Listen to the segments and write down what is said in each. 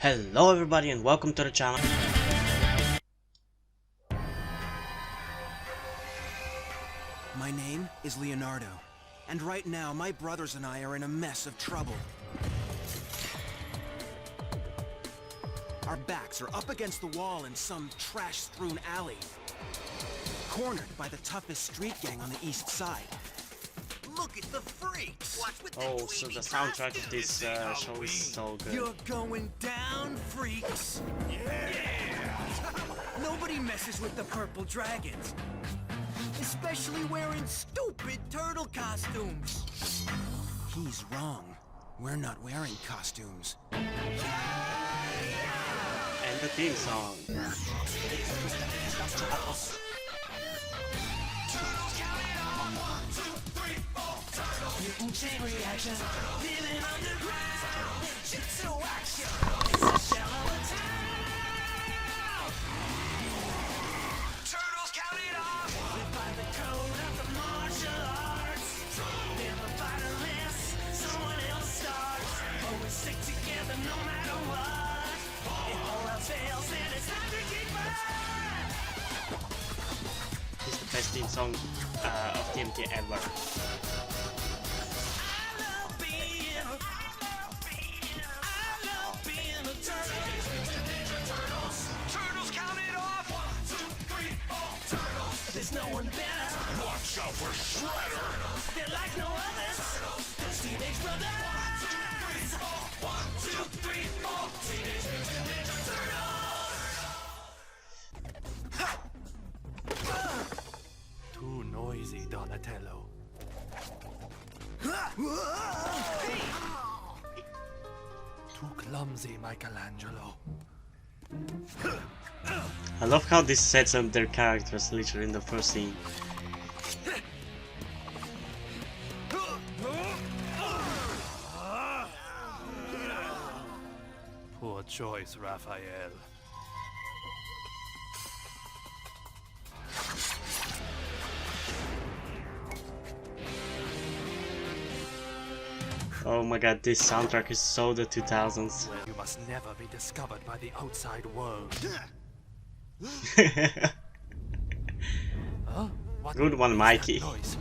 Hello everybody and welcome to the channel. My name is Leonardo, and right now my brothers and I are in a mess of trouble. Our backs are up against the wall in some trash-strewn alley, cornered by the toughest street gang on the east side. Look at the freaks! Oh, so the soundtrack of this show is so good. You're going down, freaks! Yeah! Nobody messes with the purple dragons, especially wearing stupid turtle costumes. He's wrong. We're not wearing costumes. And the theme song. Chain reaction, living underground, jitsu action, it's a shell of a town. Turtles count it off, live by the code of the martial arts. Never fight unless someone else starts. Always stick together no matter what. If all else fails, then it's time to keep on. It's the best theme song of TMNT ever. There's no one better. Watch out for Shredder. They're like no others. Those teenage brothers. 1, 2, 3, 4. Teenage Mutant Ninja Turtles. Too noisy, Donatello. Too clumsy, Michelangelo. I love how this sets up their characters literally in the first scene. Poor choice, Raphael. Oh my god, this soundtrack is so the 2000s. You must never be discovered by the outside world. Huh? What Good one, Mikey. noise?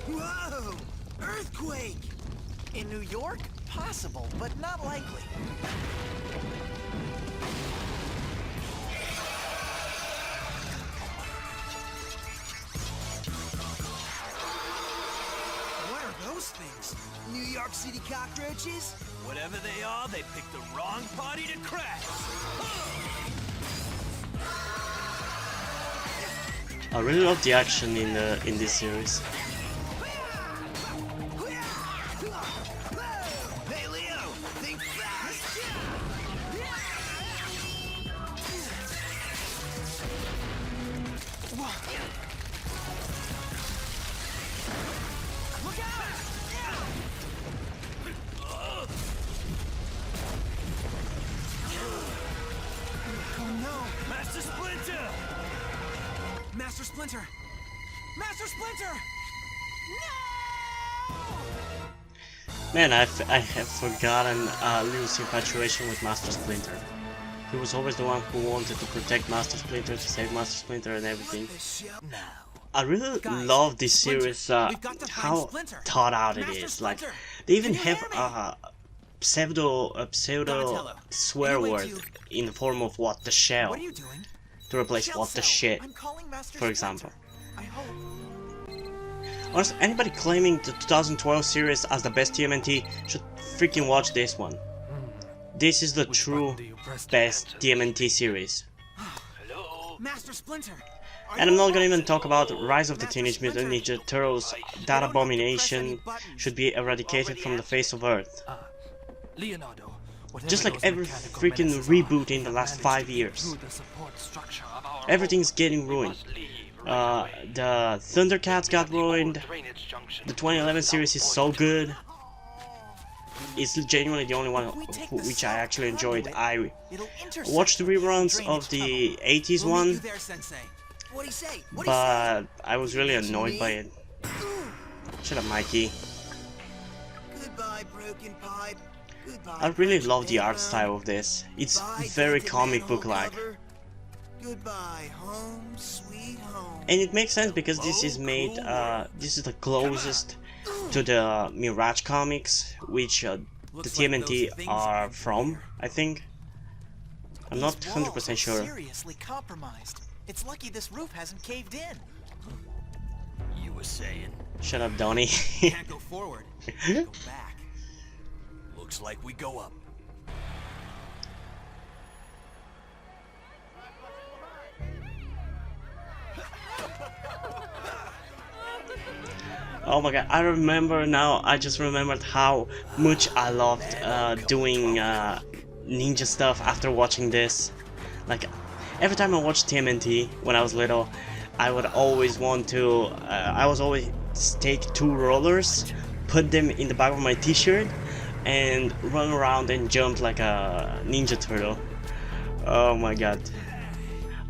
Whoa! Earthquake! In New York? Possible, but not likely. What are those things? New York City cockroaches? Whatever they are, they picked the wrong party to crash. I really love the action in this series. Hey Leo, think fast! Look out! Oh no! Master Splinter! Master Splinter! Master Splinter! Man, I have forgotten Leo's infatuation with Master Splinter. He was always the one who wanted to protect Master Splinter, to save Master Splinter and everything. Now. I really love this series, how thought out it is. Like, they even have a pseudo swear word in the form of "what the shell" What are you doing? to replace "what the shit," I'm calling Master for example. I hope. Honestly, anybody claiming the 2012 series as the best TMNT should freaking watch this one. This is the Which true button do you press to best enter? TMNT series. Hello? Master Splinter! Are And you I'm not gonna alright? even talk about Rise of the Master Teenage Mutant Splinter. Ninja Turtles. You That don't have to press any abomination buttons. should be eradicated from the face of Earth. Leonardo, whatever Just like those every mechanical freaking menaces reboot are, in the you last managed 5 to years. through the support structure of our Everything's home. getting We ruined. must leave right away. The Thundercats got The old ruined. drainage junction The 2011 series is so good. It's genuinely the only one which I actually enjoyed. I watched the reruns of the 80s one, but I was really annoyed by it. Shut up, Mikey. Goodbye, broken pipe. I really love the art style of this. It's very comic book like. Goodbye, home, sweet home. And it makes sense because this is made, this is the closest to the Mirage comics, which the TMNT are from, I think. I'm not 100% sure. Seriously compromised. It's lucky this roof hasn't caved in. You were saying? Shut up, Donnie. Can't go forward. Go back. Looks like we go up. Oh my god, I remember now, I just remembered how much I loved doing ninja stuff after watching this. Like, every time I watched TMNT when I was little, I would always want to, I was always take 2 rollers, put them in the back of my t-shirt, and run around and jump like a ninja turtle. Oh my god.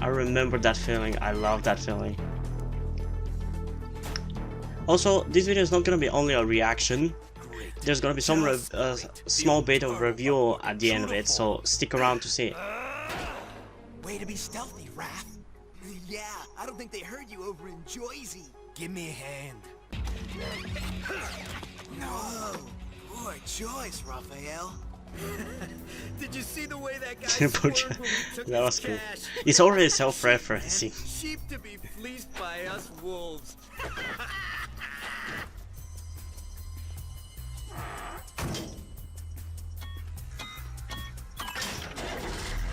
I remember that feeling, I love that feeling. Also, this video is not gonna be only a reaction. There's gonna be some small bit of review at the end of it, so stick around to see it. Way to be stealthy, Raph. Yeah, I don't think they heard you over in Joyzy. Give me a hand. No, poor choice, Raphael. Did you see the way that guy swerved when we took That his was cool. cash? It's already self-referencing. Sheep to be fleeced by us wolves.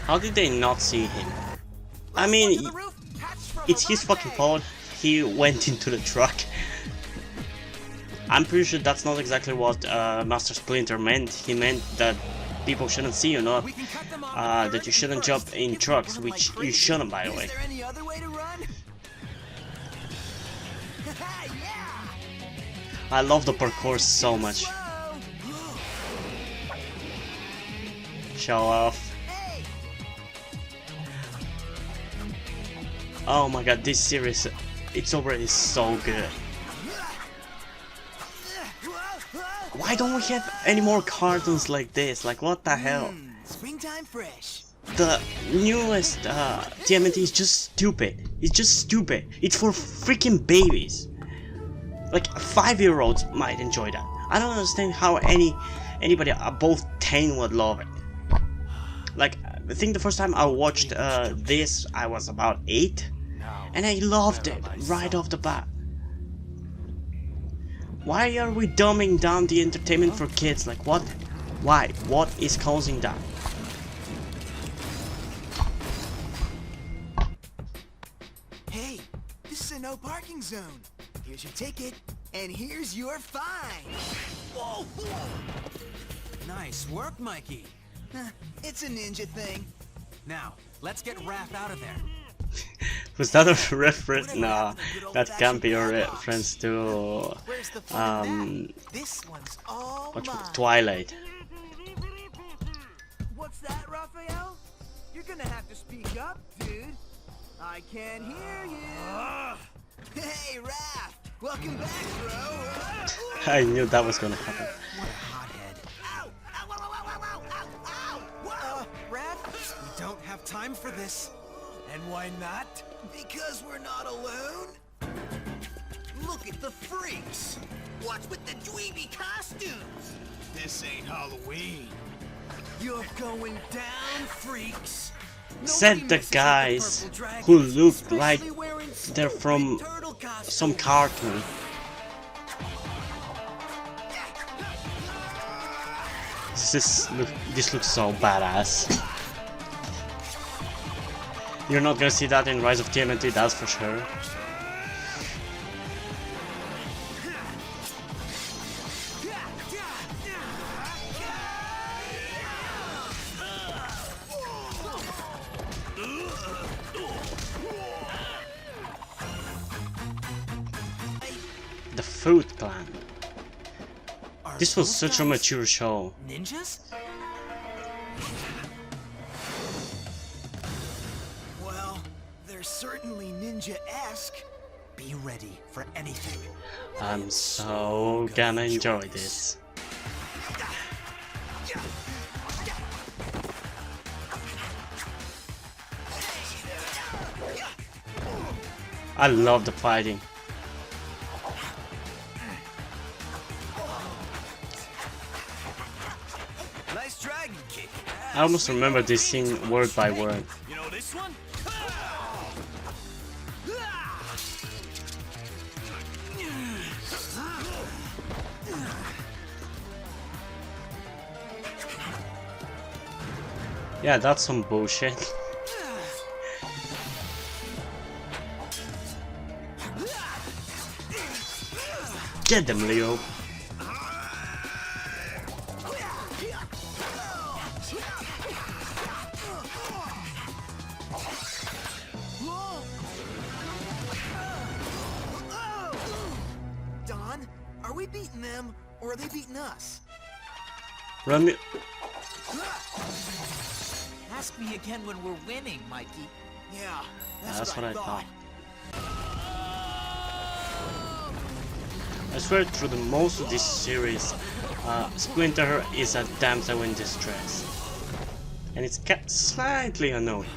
How did they not see him? I mean, it's his fucking fault. He went into the truck. I'm pretty sure that's not exactly what Master Splinter meant. He meant that people shouldn't see you, not that you shouldn't jump in trucks, which you shouldn't, by the way. Is there any other way to run? Yeah. I love the parkour so much. Show off. Hey. Oh my god, this series, it's already so good. Why don't we have any more cartoons like this? Like, what the hell? Springtime fresh. The newest TMNT is just stupid. It's just stupid. It's for freaking babies. Like, 5-year-olds might enjoy that. I don't understand how anybody above 10 would love it. Like, I think the first time I watched this, I was about 8, and I loved it right off the bat. Why are we dumbing down the entertainment for kids? Like, what? Why? What is causing that? Hey, this is a no parking zone. Here's your ticket, and here's your fine. Whoa! Nice work, Mikey. It's a ninja thing. Now, let's get Raph out of there. Was that a reference? Nah, that can't be a reference to Where's the fun in that? This one's all what, mine. Twilight. What's that, Raphael? You're gonna have to speak up, dude. I can't hear you. Hey, Raph! Welcome back, bro. I knew that was gonna happen. What a hothead. Ow! Ow! Ow! Ow! Ow! Ow! Ow! Whoa! Raph, we don't have time for this. And why not? Because we're not alone. Look at the freaks. What's with the dweeby costumes? This ain't Halloween. You're going down, freaks. Said the guys who look like they're from some cartoon. This looks so badass. You're not gonna see that in Rise of TMNT, that's for sure. The Foot Clan. This was such a mature show. Ninjas? Well, they're certainly ninja-esque. Be ready for anything. I'm so gonna enjoy this. I love the fighting. Nice dragon kick. I almost remember this scene word by word. You know this one? Yeah, that's some bullshit. Get them, Leo. Don, are we beating them or are they beating us? Run me. Ask me again when we're winning, Mikey. Yeah, That's what I thought. I swear through the most of this series, Splinter is a damsel in distress. And it's slightly annoying.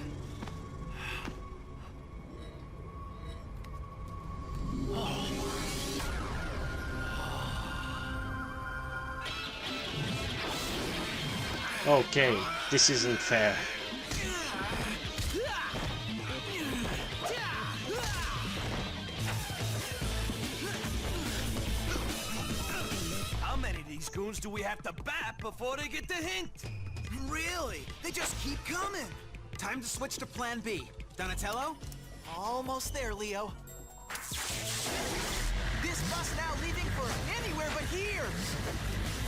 Okay, this isn't fair. How many of these goons do we have to bat before they get the hint? Really? They just keep coming. Time to switch to plan B. Donatello? Almost there, Leo. This bus now leaving for anywhere but here.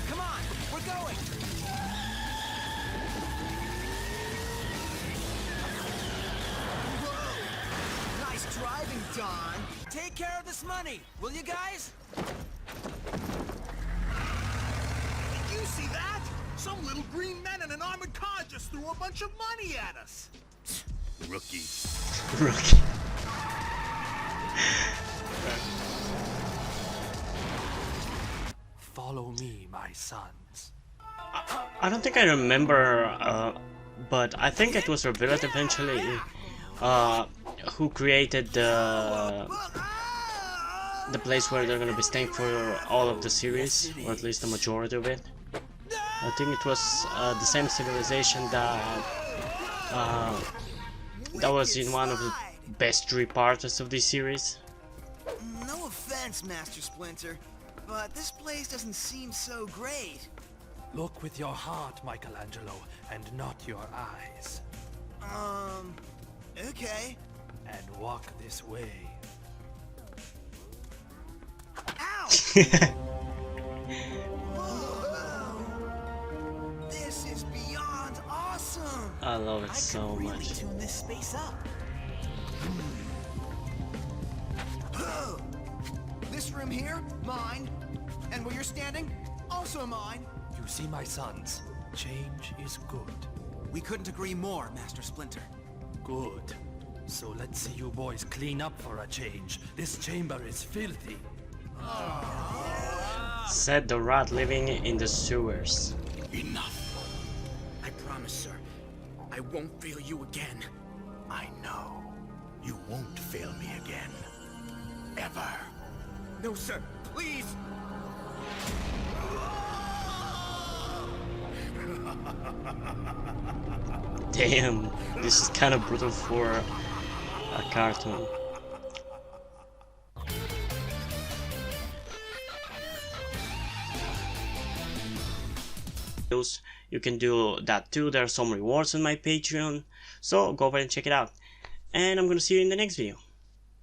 Come on, we're going. Whoa. Nice driving, Don. Take care of this money, will you guys? You see that? Some little green men in an armored car just threw a bunch of money at us. Rookies. Rookie. Follow me, my sons. I don't think I remember, but I think it was revealed eventually who created the place where they're gonna be staying for all of the series, or at least the majority of it. I think it was the same civilization that was in one of the best 3 parts of this series. No offense, Master Splinter, but this place doesn't seem so great. Look with your heart, Michelangelo, and not your eyes. Okay. And walk this way. Ow! Whoa. This is beyond awesome. I love it I so could really much. tune this space up. This room here, mine. And where you're standing, also mine. You see, my sons, change is good. We couldn't agree more, Master Splinter. Good. So let's see you boys clean up for a change. This chamber is filthy. Said the rat living in the sewers. Enough. I promise, sir. I won't fail you again. I know. You won't fail me again. Ever. No, sir, please! Damn, this is kind of brutal for a cartoon. You can do that too. There are some rewards on my Patreon, so go over and check it out. And I'm gonna see you in the next video.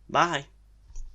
Bye!